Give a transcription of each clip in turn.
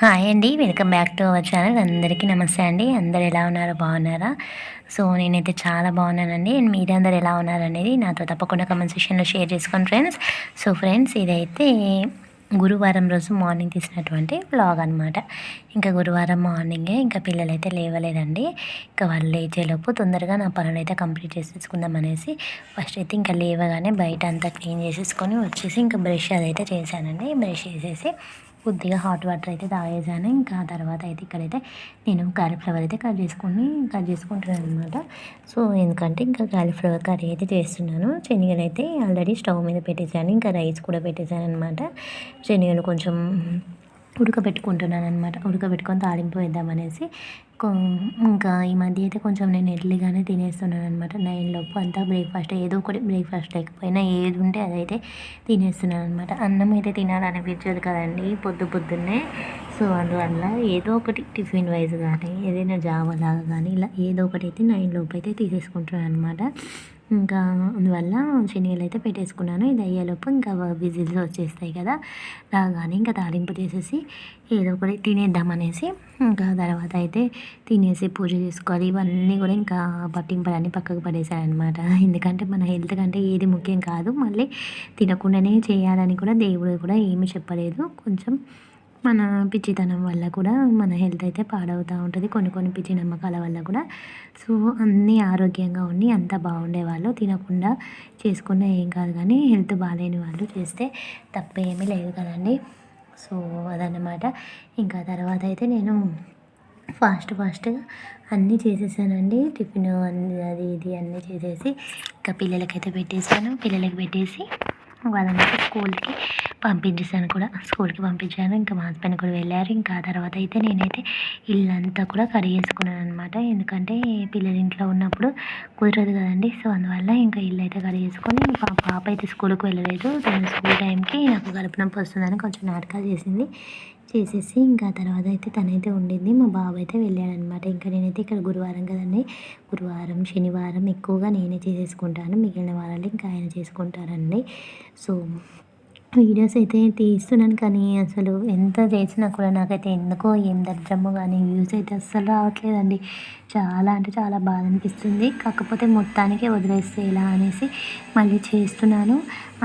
Hi అండి. Welcome back to our channel. అందరికీ నమస్తే అండి. అందరూ ఎలా ఉన్నారో బాగున్నారా? సో, నేనైతే చాలా బాగున్నానండి. అండ్ మీరందరూ ఎలా ఉన్నారనేది నాతో తప్పకుండా కామెంట్ సెక్షన్‌లో షేర్ చేసుకోండి ఫ్రెండ్స్. సో, ఫ్రెండ్స్ ఇదైతే గురువారం రోజు మార్నింగ్ తీసినటువంటి వ్లాగ్ అనమాట. ఇంకా గురువారం మార్నింగే ఇంకా పిల్లలైతే లేవలేదండి. ఇంకా వాళ్ళు లేచేలోపు తొందరగా నా పనులైతే కంప్లీట్ చేసేసుకుందాం అనేసి ఫస్ట్ అయితే ఇంకా లేవగానే బయట అంతా క్లీన్ చేసేసుకొని వచ్చేసి ఇంకా బ్రష్ అదైతే చేశానండి. బ్రష్ చేసేసి కొద్దిగా హాట్ వాటర్ అయితే తాగేసాను. ఇంకా ఆ తర్వాత అయితే ఇక్కడైతే నేను కాలీఫ్లవర్ అయితే కట్ చేసుకుంటున్నాను అనమాట. సో ఎందుకంటే ఇంకా కాలీఫ్లవర్ కర్రీ అయితే చేస్తున్నాను. శనగలు అయితే ఆల్రెడీ స్టవ్ మీద పెట్టేసాను. ఇంకా రైస్ కూడా పెట్టేశాను అనమాట. శనగలు కొంచెం ఉడకబెట్టుకుంటున్నాను అనమాట. ఉడకబెట్టుకొని తాలింపు వేద్దామనేసి ఇంకా ఈ మధ్య అయితే కొంచెం నేను ఎర్లీగానే తినేస్తున్నాను అనమాట. 9 లోపు అంతా బ్రేక్ఫాస్ట్ ఏదో ఒకటి బ్రేక్ఫాస్ట్ లేకపోయినా ఏది ఉంటే అదైతే తినేస్తున్నాను అనమాట. అన్నం అయితే తినాలనిపించదు కదండి పొద్దున్నే. సో అందువల్ల ఏదో ఒకటి టిఫిన్ వైజ్ కానీ ఏదైనా జావ లాగా కానీ ఇలా ఏదో ఒకటి అయితే 9 లోపు అయితే తీసేసుకుంటున్నాను అనమాట. ఇంకా అందువల్ల శనగలు అయితే పెట్టేసుకున్నాను. ఇది అయ్యేలోపు ఇంకా విజిల్స్ వచ్చేస్తాయి కదా, రాగానే ఇంకా తాలింపు చేసేసి ఏదో ఒకటి తినేద్దామనేసి ఇంకా తర్వాత అయితే తినేసి పూజ చేసుకోవాలి. ఇవన్నీ కూడా ఇంకా పట్టింపులన్నీ పక్కకు పడేశానమాట. ఎందుకంటే మన హెల్త్ కంటే ఏది ముఖ్యం కాదు. మళ్ళీ తినకుండానే చేయాలని కూడా దేవుడు కూడా ఏమీ చెప్పలేదు. కొంచెం మన పిచ్చితనం వల్ల కూడా మన హెల్త్ అయితే పాడవుతూ ఉంటుంది. కొన్ని పిచ్చి నమ్మకాల వల్ల కూడా. సో అన్నీ ఆరోగ్యంగా ఉండి అంతా బాగుండేవాళ్ళు తినకుండా చేసుకున్న ఏం కాదు, కానీ హెల్త్ బాగాలేని వాళ్ళు చేస్తే తప్పేమీ లేదు కదండి. సో అదన్నమాట. ఇంకా తర్వాత అయితే నేను ఫాస్ట్గా అన్నీ చేసేసానండి. టిఫిన్ అన్నీ అది ఇది అన్నీ చేసేసి ఇంకా పిల్లలకైతే పెట్టేసాను. పిల్లలకి పెట్టేసి వాళ్ళనైతే స్కూల్కి పంపించాను. ఇంకా మా హస్బెండ్ కూడా వెళ్ళారు. ఇంకా ఆ తర్వాత అయితే నేనైతే ఇల్లంతా కూడా కడిగేసుకున్నాను అనమాట. ఎందుకంటే పిల్లలు ఇంట్లో ఉన్నప్పుడు కుదరదు కదండి. సో అందువల్ల ఇంకా ఇల్లు అయితే కడిగేసుకొని పాప అయితే స్కూల్కి వెళ్ళలేదు. తను స్కూల్ టైంకి నాకు కడుపు నొప్పి వస్తుందని కొంచెం నాటకాలు చేసేసి ఇంకా తర్వాత అయితే తనైతే ఉండింది. మా బాబు అయితే వెళ్ళాడనమాట. ఇంకా నేనైతే ఇక్కడ గురువారం కదండి, గురువారం శనివారం ఎక్కువగా నేనే చేసేసుకుంటాను. మిగిలిన వారాలు ఇంకా ఆయన చేసుకుంటారండి. సో వీడియోస్ అయితే తీస్తున్నాను, కానీ అసలు ఎంత చేసినా కూడా నాకైతే ఎందుకో ఏం దరిద్రమో కానీ వ్యూస్ అయితే అస్సలు రావట్లేదండి. చాలా అంటే చాలా బాధ అనిపిస్తుంది. కాకపోతే మొత్తానికే వదిలేస్తే ఇలా అనేసి మళ్ళీ చేస్తున్నాను.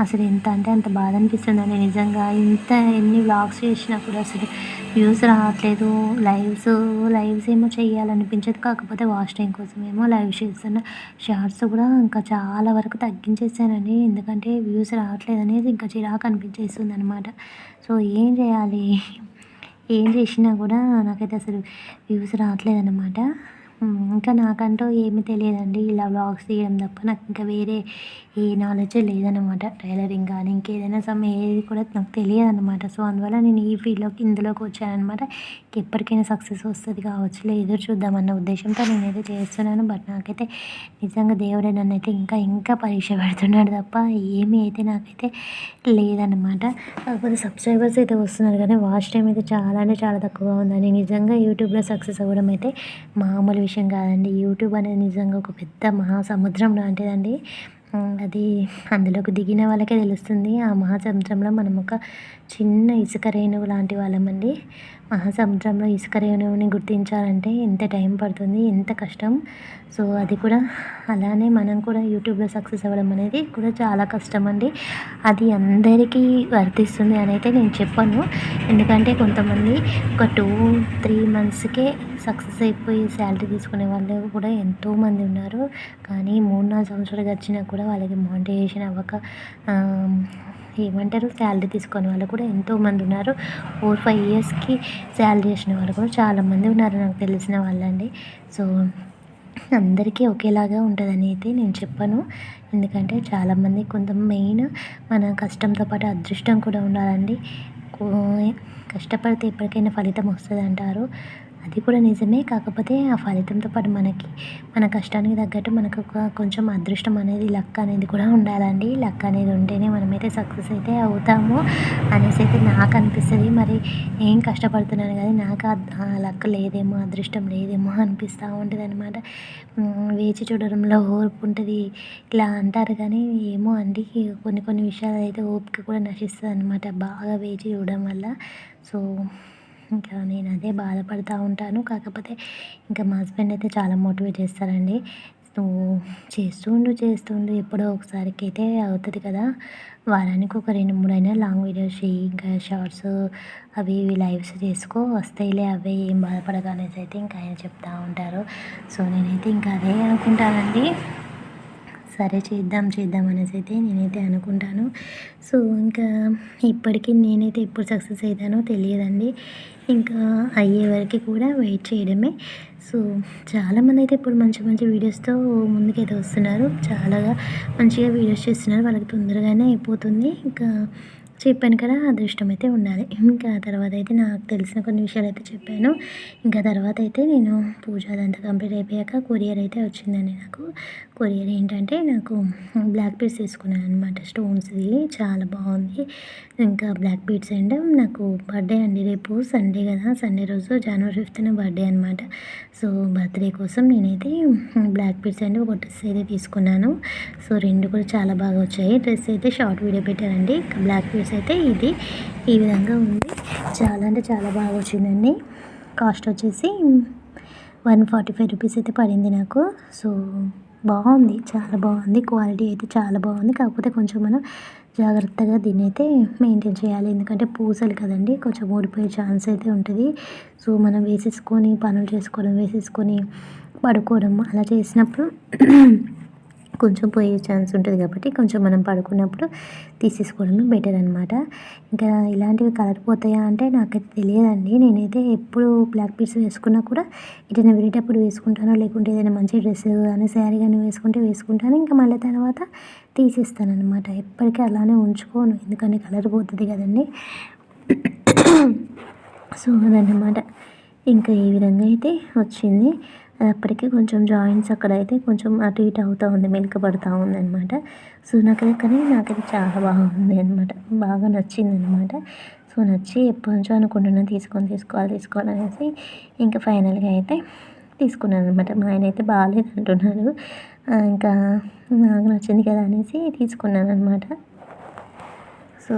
అసలు ఎంత అంటే అంత బాధ అనిపిస్తుందండి నిజంగా. ఎన్ని వ్లాగ్స్ చేసినా కూడా అసలు వ్యూస్ రావట్లేదు. లైవ్స్ ఏమో చేయాలనిపించదు. కాకపోతే వాచ్ టైం కోసం ఏమో లైవ్ చేస్తున్నా. షార్ట్స్ కూడా ఇంకా చాలా వరకు తగ్గించేసానండి. ఎందుకంటే వ్యూస్ రావట్లేదు అనేది ఇంకా చిరాకు అనిపించేస్తుంది అనమాట. సో ఏం చేయాలి, ఏం చేసినా కూడా నాకైతే అసలు వ్యూస్ రావట్లేదన్నమాట. ఇంకా నాకంటూ ఏమీ తెలియదండి. ఇలా వ్లాగ్స్ తీయడం తప్ప నాకు ఇంకా వేరే ఏ నాలెడ్జ్ లేదనమాట. టైలరింగ్ కానీ ఇంకేదైనా ఏది కూడా నాకు తెలియదనమాట. సో అందువల్ల నేను ఈ ఫీల్డ్లోకి ఇందులోకి వచ్చాననమాట. ఎప్పటికైనా సక్సెస్ వస్తుంది కావచ్చులే, ఎదురు చూద్దామన్న ఉద్దేశంతో నేనైతే చేస్తున్నాను. బట్ నాకైతే నిజంగా దేవుడే నన్నైతే ఇంకా పరీక్ష పెడుతున్నాడు తప్ప ఏమీ అయితే నాకైతే లేదనమాట. కాకపోతే సబ్స్క్రైబర్స్ అయితే వస్తున్నారు, కానీ వాచ్ టైం అయితే చాలా అంటే చాలా తక్కువగా ఉందండి. నిజంగా యూట్యూబ్లో సక్సెస్ అవ్వడం అయితే మామూలు విషయం కాదండి. యూట్యూబ్ అనేది నిజంగా ఒక పెద్ద మహాసముద్రం లాంటిదండి. అది అందులోకి దిగిన వాళ్ళకే తెలుస్తుంది. ఆ మహాసముద్రంలో మనం ఒక చిన్న ఇసుక రేణువు లాంటి వాళ్ళమండి. మహాసముద్రంలో ఇసుక రేణువుని గుర్తించాలంటే ఎంత టైం పడుతుంది, ఎంత కష్టం. సో అది కూడా అలానే మనం కూడా యూట్యూబ్లో సక్సెస్ అవ్వడం అనేది కూడా చాలా కష్టం అండి. అది అందరికీ వర్తిస్తుంది అని అయితే నేను చెప్పను. ఎందుకంటే కొంతమంది ఒక 2-3 మంత్స్కే సక్సెస్ అయిపోయి శాలరీ తీసుకునే వాళ్ళు కూడా ఎంతోమంది ఉన్నారు. కానీ 3-4 సంవత్సరాలు గడిచినా కూడా వాళ్ళకి మానిటైజేషన్ అవ్వక ఏమంటారు శాలరీ తీసుకునే వాళ్ళు కూడా ఎంతోమంది ఉన్నారు. 4-5 ఇయర్స్కి శాలరీ వచ్చిన వాళ్ళు కూడా చాలామంది ఉన్నారు నాకు తెలిసిన వాళ్ళండి. సో అందరికీ ఒకేలాగా ఉంటుందని అయితే నేను చెప్పను. ఎందుకంటే చాలామంది మెయిన్ మన కష్టంతో పాటు అదృష్టం కూడా ఉండాలండి. కష్టపడితే ఎప్పటికైనా ఫలితం వస్తుంది అంటారు. అది కూడా నిజమే. కాకపోతే ఆ ఫలితంతో పాటు మన కష్టానికి తగ్గట్టు మనకు కొంచెం అదృష్టం అనేది, లక్ అనేది కూడా ఉండాలండి. లక్ అనేది ఉంటేనే మనమైతే సక్సెస్ అయితే అవుతాము అనేసి అయితే నాకు అనిపిస్తుంది. మరి నేను కష్టపడుతున్నాను కానీ నాకు ఆ లక్ లేదేమో, అదృష్టం లేదేమో అనిపిస్తూ ఉంటుంది అనమాట. వేచి చూడడంలో ఓర్పు ఉంటుంది ఇలా అంటారు, కానీ ఏమో అండి కొన్ని విషయాలు అయితే ఓపిక కూడా నశిస్తుంది అనమాట బాగా వేచి చూడడం వల్ల. సో ఇంకా నేను అదే బాధపడుతూ ఉంటాను. కాకపోతే ఇంకా మా హస్బెండ్ అయితే చాలా మోటివేట్ చేస్తారండి. నువ్వు చేస్తూ ఉండు ఎప్పుడో ఒకసారికైతే అవుతది కదా! వారానికి ఒక 2, 3 అయినా లాంగ్ వీడియోస్ చెయ్యి. ఇంకా షార్ట్స్ అవి ఇవి లైవ్స్ చేసుకో వస్తాయిలే అవే ఏం బాధపడకు అనేసి అయితే ఇంకా ఆయన చెప్తా ఉంటారు. సో నేనైతే ఇంకా అదే అనుకుంటానండి. సరే చేద్దాం అనేసి అయితే నేనైతే అనుకుంటాను. సో ఇంకా ఇప్పటికి నేనైతే ఎప్పుడు సక్సెస్ అవుతానో తెలియదండి. ఇంకా అయ్యే వరకు కూడా వెయిట్ చేయడమే. సో చాలామంది అయితే ఇప్పుడు మంచి మంచి వీడియోస్తో ముందుకైతే వస్తున్నారు. చాలా మంచిగా వీడియోస్ చేస్తున్నారు. వాళ్ళకి తొందరగానే అయిపోతుంది. ఇంకా చెప్పాను కదా అదృష్టం అయితే ఉండాలి. ఇంకా తర్వాత అయితే నాకు తెలిసిన కొన్ని విషయాలు అయితే చెప్పాను. ఇంకా తర్వాత అయితే నేను పూజ అదంతా కంప్లీట్ అయిపోయాక కొరియర్ అయితే వచ్చిందండి నాకు. కొరియర్ ఏంటంటే నాకు బ్లాక్ బీడ్స్ తీసుకున్నాను అనమాట. స్టోన్స్ది చాలా బాగుంది. ఇంకా బ్లాక్ బీడ్స్ అండ్ నాకు బర్త్డే అండి రేపు సండే కదా, సండే రోజు జనవరి 5th బర్త్డే అనమాట. సో బర్త్డే కోసం నేనైతే బ్లాక్ బీడ్స్ అండ్ ఒక డ్రెస్ అయితే తీసుకున్నాను. సో 2 కూడా చాలా బాగా వచ్చాయి. డ్రెస్ అయితే షార్ట్ వీడియో పెట్టానండి. బ్లాక్ బీడ్స్ అయితే ఇది ఈ విధంగా ఉంది. చాలా అంటే చాలా బాగా వచ్చిందండి. కాస్ట్ వచ్చేసి 145 రూపీస్ అయితే పడింది నాకు. సో బాగుంది, చాలా బాగుంది. క్వాలిటీ అయితే చాలా బాగుంది. కాకపోతే కొంచెం మనం జాగ్రత్తగా దీన్ని అయితే మెయింటైన్ చేయాలి. ఎందుకంటే పూసలు కదండి, కొంచెం ఊడిపోయే ఛాన్స్ అయితే ఉంటుంది. సో మనం వేసేసుకొని పనులు చేసుకోవడం, వేసేసుకొని పడుకోవడం అలా చేసినప్పుడు కొంచెం పోయే ఛాన్స్ ఉంటుంది కాబట్టి కొంచెం మనం పడుకున్నప్పుడు తీసేసుకోవడమే బెటర్ అనమాట. ఇంకా ఇలాంటివి కలర్ పోతాయా అంటే నాకైతే తెలియదండి. నేనైతే ఎప్పుడు బ్లాక్ బీడ్స్ వేసుకున్నా కూడా ఎటైనా వెళ్ళేటప్పుడు వేసుకుంటాను. లేకుంటే ఏదైనా మంచి డ్రెస్ కానీ శారీ కానీ వేసుకుంటే వేసుకుంటాను. ఇంకా మళ్ళీ తర్వాత తీసేస్తాను అనమాట. ఎప్పటికీ అలానే ఉంచుకోను, ఎందుకంటే కలర్ పోతుంది కదండి. సో అదన్నమాట. ఇంకా ఈ విధంగా అయితే వచ్చింది. అప్పటికి కొంచెం జాయింట్స్ అక్కడైతే కొంచెం అటు ఇటు అవుతూ ఉంది, మెలిక పడుతూ ఉందనమాట. సో నాకైతే చాలా బాగుంది అనమాట. బాగా నచ్చిందనమాట. సో నచ్చి ఎప్పటి నుంచో అనుకుంటున్నాను తీసుకోవాలి అనేసి ఇంకా ఫైనల్గా అయితే తీసుకున్నాను అనమాట. మా ఆయన అయితే బాగాలేదు అంటున్నారు. ఇంకా నాకు నచ్చింది కదా అనేసి తీసుకున్నాను అనమాట. సో